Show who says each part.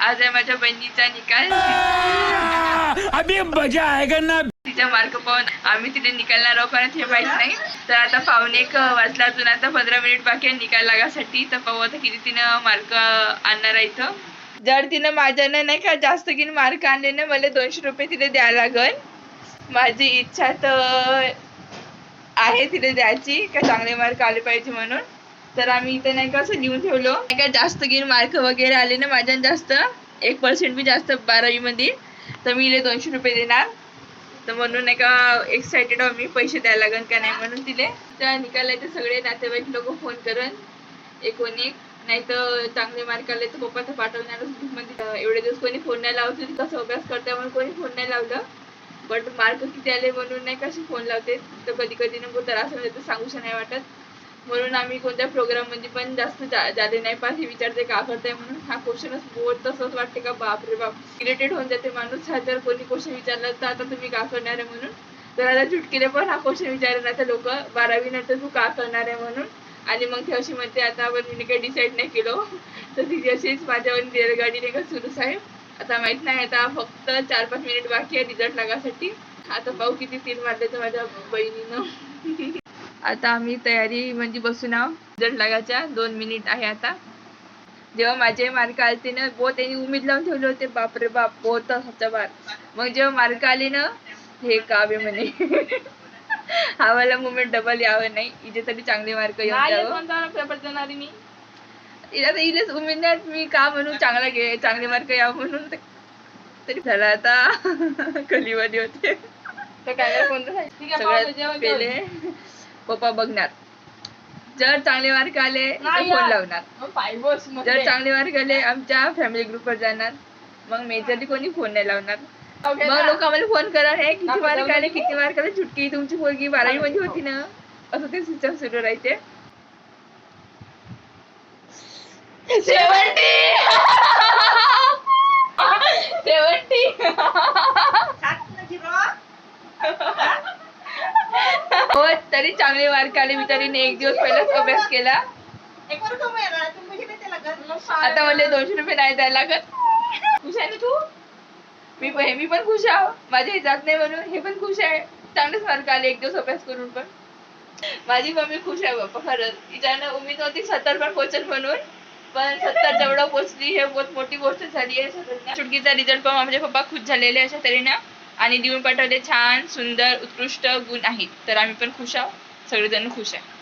Speaker 1: आज आहे माझ्या बहिणीचा निकाल.
Speaker 2: अभी मजा आएगा ना.
Speaker 1: तिचा मार्क पाहून आम्ही तिथे निकालणार आहोत पण हे माहित नाही. तर आता 1:15 वाजला, अजून आता 15 मिनिट बाकी आहे निकाल लागासाठी. तर पाहू आता किती तिनं मार्क आणणार आहे. इथं जर तिनं माझ्यानं नाही का जास्त किन मार्क आणले ना, मला 200 रुपये तिथे द्यायला लागल. माझी इच्छा तर आहे तिथे द्यायची का चांगले मार्क आले पाहिजे म्हणून. तर आम्ही इथे नाही का असं लिहून ठेवलो नाही का जास्त किन मार्क वगैरे आले ना माझ्या जास्त 1% बी जास्त 12वी मध्ये, तर मी 200 रुपये देणार. तर म्हणून नाही का एक्साइटेड आहो मी, पैसे द्यायला लागन का नाही म्हणून तिले. त्या निकालाचे सगळे नातेवाईक लोक फोन करन एक नाही तर चांगले मार्क आले तर पप्पा तर पाठवणार म्हणजे. एवढे दिवस कोणी फोन नाही लावत होती कसं अभ्यास करते म्हणून कोणी फोन नाही लावलं. बट मार्क किती आले म्हणून नाही कशी फोन लावते. तर कधी कधी नको तर असं म्हणजे सांगूशा नाही वाटत. म्हणून आम्ही कोणत्या प्रोग्राम मध्ये पण जास्त झाले नाही पास हे विचारते का करताय म्हणून. हा क्वेश्चनच बोर्ड तसंच वाटते का बापरे बाप, इरिटेट होऊन जाते माणूस. हा जर कोणी क्वेश्चन विचारला तर आता तुम्ही का करणार आहे म्हणून. तर आता चुटकीने पण हा क्वेश्चन विचारला तर लोक 12वी नंतर तू का करणार आहे म्हणून. आणि मग ती अशी म्हणते आता आपण मी काही डिसाईड नाही केलं. तर तिची अशीच माझ्यावर रेलगाडी नाही का सुरूच आहे. आता माहित नाही, आता फक्त 4-5 मिनिट बाकी आहे रिझल्ट लागासाठी. आता पाहू किती तीन मारले तर माझ्या बहिणीनं. आता आम्ही तयारी म्हणजे बसून आहो रिझल्ट लागायच्या 2 मिनिट आहे आता. जेव्हा माझे मार्क आले ना बहुत त्यांनी उमेद लावून ठेवले होते बापरे बाप बहुत बार. मग जेव्हा मार्क आले ना हे काव्य म्हणे हा वाला मुमेंट डबल यावं नाही, इथे तरी चांगले मार्क येऊन मी इलेच उमेद नाही मी का म्हणून चांगले मार्क यावं म्हणून. तरी झाला आता कलीवाली होते. तर काय कोणतं सगळ्यात पहिले पप्पा बघणार. जर चांगले मार्क आले तर फोन लावणार. जर चांगले मार्क आले आमच्या फॅमिली ग्रुपवर जाणार. मग मेजरली कोणी फोन नाही लावणार. मग लोक आम्हाला फोन करणार हे किती मार्क आले किती मार्क आले, चुटकी तुमची पोरगी 12वी मध्ये होती ना, असं ते सिस्टम सुरू राहते. 70 हो तरी चांगले मार्क आले. मी तरी एक दिवस पहिलाच अभ्यास केला. आता मला 200 रुपये नाही द्यायला लागत. खुश आहे ना तू? मी पण खुश आहे. माझ्या जात नाही म्हणून हे पण खुश आहे. चांगलेच मार्क आले एक दिवस अभ्यास करून. पण माझी मम्मी खुश आहे बाप्पा खरंच. तिच्यानं उमेद होती 70 पण पोहोचल म्हणून, पण 70 जेवढं पोहोचली हे बहुत मोठी गोष्ट झाली आहे. चुटकीचा रिझल्ट पाहून माझे पप्पा खुश झालेले अशा तऱ्हेनं आणि देऊन पाठवले छान सुंदर उत्कृष्ट गुण आहेत. तर आम्ही पण खुश आहोत, सगळेजण खुश आहे.